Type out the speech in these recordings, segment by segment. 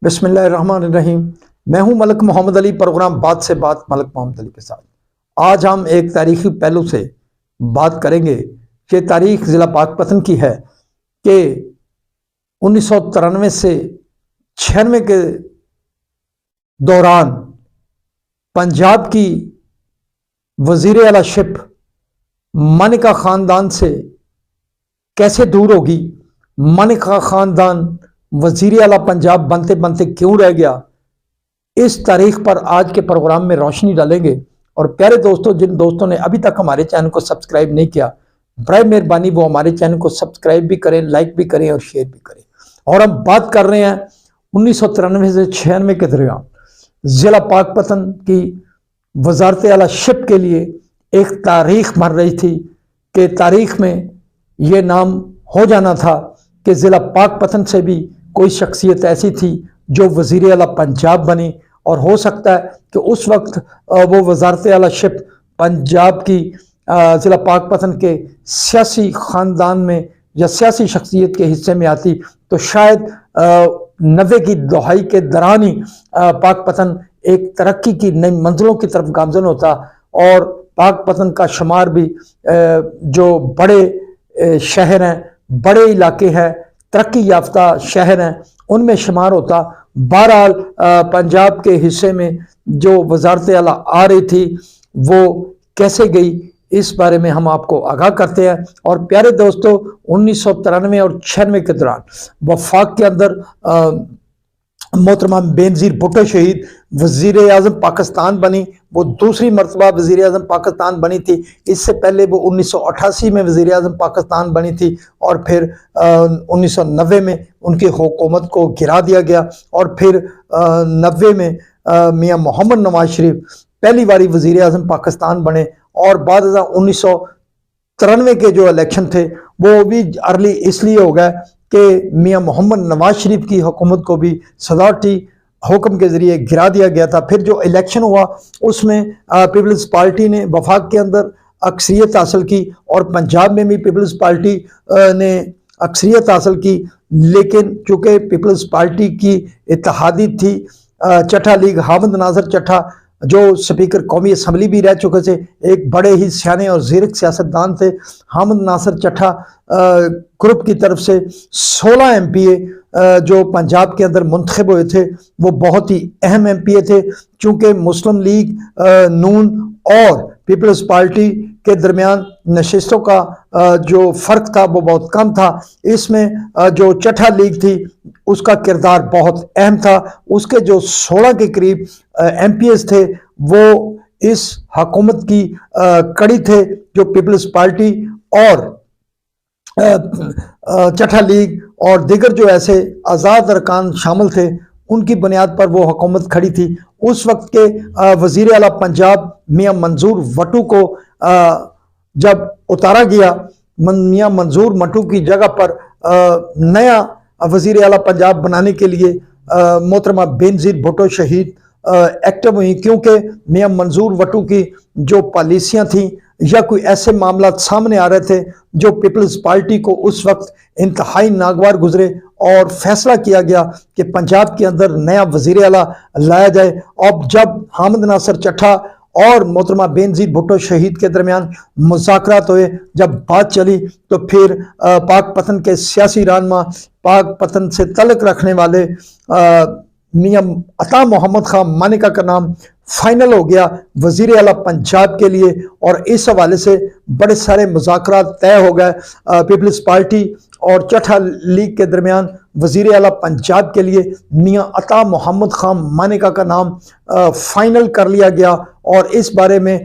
بسم اللہ الرحمن الرحیم۔ میں ہوں ملک محمد علی، پروگرام بات سے بات ملک محمد علی کے ساتھ۔ آج ہم ایک تاریخی پہلو سے بات کریں گے کہ تاریخ ضلع پاک پتن کی ہے کہ 1993 سے 96 کے دوران پنجاب کی وزیر اعلیٰ شپ مانیکا خاندان سے کیسے دور ہوگی، مانیکا خاندان وزیر اعلیٰ پنجاب بنتے بنتے کیوں رہ گیا، اس تاریخ پر آج کے پروگرام میں روشنی ڈالیں گے۔ اور پیارے دوستوں، جن دوستوں نے ابھی تک ہمارے چینل کو سبسکرائب نہیں کیا، برائے مہربانی وہ ہمارے چینل کو سبسکرائب بھی کریں، لائک بھی کریں اور شیئر بھی کریں۔ اور ہم بات کر رہے ہیں 1993 سے 96 کے درمیان ضلع پاک پتن کی وزارت اعلیٰ شپ کے لیے ایک تاریخ بن رہی تھی کہ تاریخ میں یہ نام ہو جانا تھا کہ ضلع پاک پتن سے بھی کوئی شخصیت ایسی تھی جو وزیر اعلیٰ پنجاب بنی، اور ہو سکتا ہے کہ اس وقت وہ وزارت اعلیٰ شپ پنجاب کی ضلع پاک پتن کے سیاسی خاندان میں یا سیاسی شخصیت کے حصے میں آتی تو شاید 90 کی دہائی کے دوران ہی پاک پتن ایک ترقی کی نئی منزلوں کی طرف گامزن ہوتا، اور پاک پتن کا شمار بھی جو بڑے شہر ہیں، بڑے علاقے ہیں، ترقی یافتہ شہر ہیں، ان میں شمار ہوتا۔ بہرحال پنجاب کے حصے میں جو وزارت اعلیٰ آ رہی تھی وہ کیسے گئی، اس بارے میں ہم آپ کو آگاہ کرتے ہیں۔ اور پیارے دوستو، 1993 اور 96 کے دوران وفاق کے اندر محترمہ بینظیر بھٹو شہید وزیر اعظم پاکستان بنی، وہ دوسری مرتبہ وزیر اعظم پاکستان بنی تھی۔ اس سے پہلے وہ 1988 میں وزیر اعظم پاکستان بنی تھی، اور پھر 1990 میں ان کی حکومت کو گرا دیا گیا، اور پھر 90 میں میاں محمد نواز شریف پہلی باری وزیر اعظم پاکستان بنے، اور بعد ازاں 1993 کے جو الیکشن تھے وہ بھی ارلی اس لیے ہو گئے کہ میاں محمد نواز شریف کی حکومت کو بھی صدارتی حکم کے ذریعے گرا دیا گیا تھا۔ پھر جو الیکشن ہوا اس میں پیپلز پارٹی نے وفاق کے اندر اکثریت حاصل کی، اور پنجاب میں بھی پیپلز پارٹی نے اکثریت حاصل کی، لیکن چونکہ پیپلز پارٹی کی اتحادی تھی چٹھا لیگ، حامد ناصر چٹھا جو سپیکر قومی اسمبلی بھی رہ چکے تھے، ایک بڑے ہی سیانے اور زیرک سیاستدان تھے۔ حامد ناصر چٹھا گروپ کی طرف سے 16 ایم پی اے جو پنجاب کے اندر منتخب ہوئے تھے وہ بہت ہی اہم ایم پی اے تھے، چونکہ مسلم لیگ، نون اور پیپلز پارٹی کے درمیان نشستوں کا جو فرق تھا وہ بہت کم تھا۔ اس میں جو چٹھا لیگ تھی اس کا کردار بہت اہم تھا، اس کے جو 16 کے قریب ایم پی ایز تھے وہ اس حکومت کی کڑی تھے، جو پیپلز پارٹی اور چٹھا لیگ اور دیگر جو ایسے آزاد ارکان شامل تھے ان کی بنیاد پر وہ حکومت کھڑی تھی۔ اس وقت کے وزیر اعلیٰ پنجاب میاں منظور وٹو کو جب اتارا گیا، میاں منظور وٹو کی جگہ پر نیا وزیر اعلیٰ پنجاب بنانے کے لیے محترمہ بینظیر بھٹو شہید ایکٹیو ہوئی، کیونکہ میاں منظور وٹو کی جو پالیسیاں تھیں یا کوئی ایسے معاملات سامنے آ رہے تھے جو پیپلز پارٹی کو اس وقت انتہائی ناگوار گزرے، اور فیصلہ کیا گیا کہ پنجاب کے اندر نیا وزیر اعلیٰ لایا جائے۔ اب جب حامد ناصر چٹھا اور محترمہ بینظیر بھٹو شہید کے درمیان مذاکرات ہوئے، جب بات چلی تو پھر پاک پتن کے سیاسی رہنما، پاک پتن سے تعلق رکھنے والے میاں عطا محمد خان مانیکا کا نام فائنل ہو گیا وزیر اعلیٰ پنجاب کے لیے، اور اس حوالے سے بڑے سارے مذاکرات طے ہو گئے پیپلز پارٹی اور چٹھا لیگ کے درمیان۔ وزیر اعلیٰ پنجاب کے لیے میاں عطا محمد خان مانیکا کا نام فائنل کر لیا گیا، اور اس بارے میں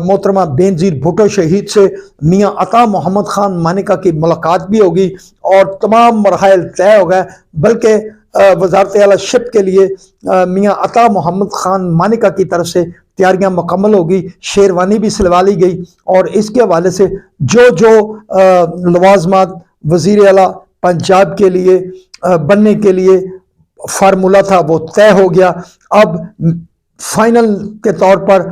محترمہ بینظیر بھٹو شہید سے میاں عطا محمد خان مانیکا کی ملاقات بھی ہوگی، اور تمام مراحل طے ہو گئے۔ بلکہ وزارت اعلیٰ شپ کے لیے میاں عطا محمد خان مانیکا کی طرف سے تیاریاں مکمل ہوگی، شیروانی بھی سلوا لی گئی، اور اس کے حوالے سے جو لوازمات وزیر اعلیٰ پنجاب کے لیے بننے کے لیے فارمولہ تھا وہ طے ہو گیا۔ اب فائنل کے طور پر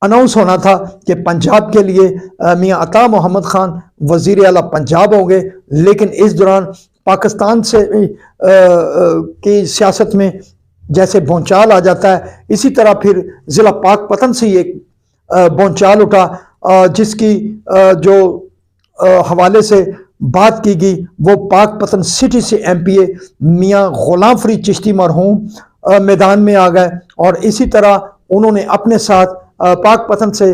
اناؤنس ہونا تھا کہ پنجاب کے لیے میاں عطا محمد خان وزیر اعلیٰ پنجاب ہوں گے، لیکن اس دوران پاکستان سے کی سیاست میں جیسے بھونچال آ جاتا ہے، اسی طرح پھر ضلع پاک پتن سے ایک بھونچال اٹھا، جس کی جو حوالے سے بات کی گئی وہ پاک پتن سٹی سے ایم پی اے میاں غلام فرید چشتی مرحوم میدان میں آ گئے، اور اسی طرح انہوں نے اپنے ساتھ پاک پتن سے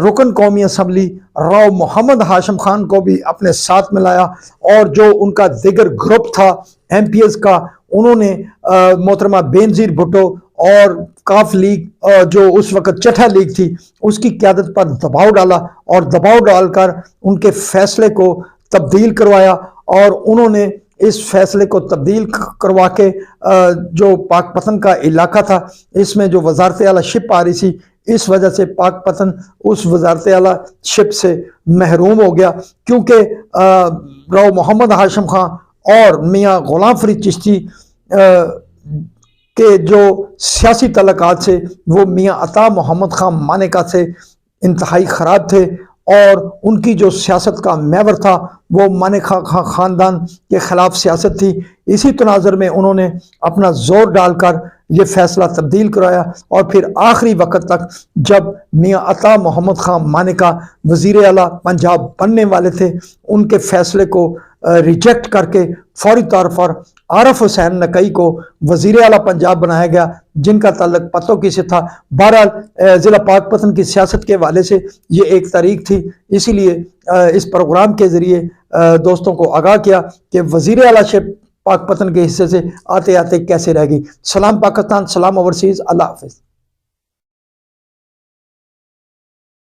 رکن قومی اسمبلی راؤ محمد ہاشم خان کو بھی اپنے ساتھ ملایا، اور جو ان کا دیگر گروپ تھا ایم پی ایز کا، انہوں نے محترمہ بینظیر بھٹو اور کاف لیگ جو اس وقت چٹھا لیگ تھی اس کی قیادت پر دباؤ ڈالا، اور دباؤ ڈال کر ان کے فیصلے کو تبدیل کروایا، اور انہوں نے اس فیصلے کو تبدیل کروا کے جو پاک پتن کا علاقہ تھا اس میں جو وزارت اعلیٰ شپ آ رہی تھی، اس وجہ سے پاک پتن اس وزارت اعلیٰ شپ سے محروم ہو گیا، کیونکہ راؤ محمد ہاشم خان اور میاں غلام فرید چشتی کے جو سیاسی تعلقات سے وہ میاں عطا محمد خان مانیکا سے انتہائی خراب تھے، اور ان کی جو سیاست کا محور تھا وہ مانیکا خاندان کے خلاف سیاست تھی۔ اسی تناظر میں انہوں نے اپنا زور ڈال کر یہ فیصلہ تبدیل کرایا، اور پھر آخری وقت تک جب میاں عطا محمد خان مانیکا وزیر اعلیٰ پنجاب بننے والے تھے، ان کے فیصلے کو ریجیکٹ کر کے فوری طور پر عارف حسین نقوی کو وزیر اعلیٰ پنجاب بنایا گیا، جن کا تعلق پتوں کی سے تھا۔ بہرحال ضلع پاک پتن کی سیاست کے حوالے سے یہ ایک تاریخ تھی، اسی لیے اس پروگرام کے ذریعے دوستوں کو آگاہ کیا کہ وزیر اعلیٰ شپ پاک پتن کے حصے سے آتے آتے کیسے رہ گئی۔ سلام پاکستان، سلام اوورسیز، اللہ حافظ۔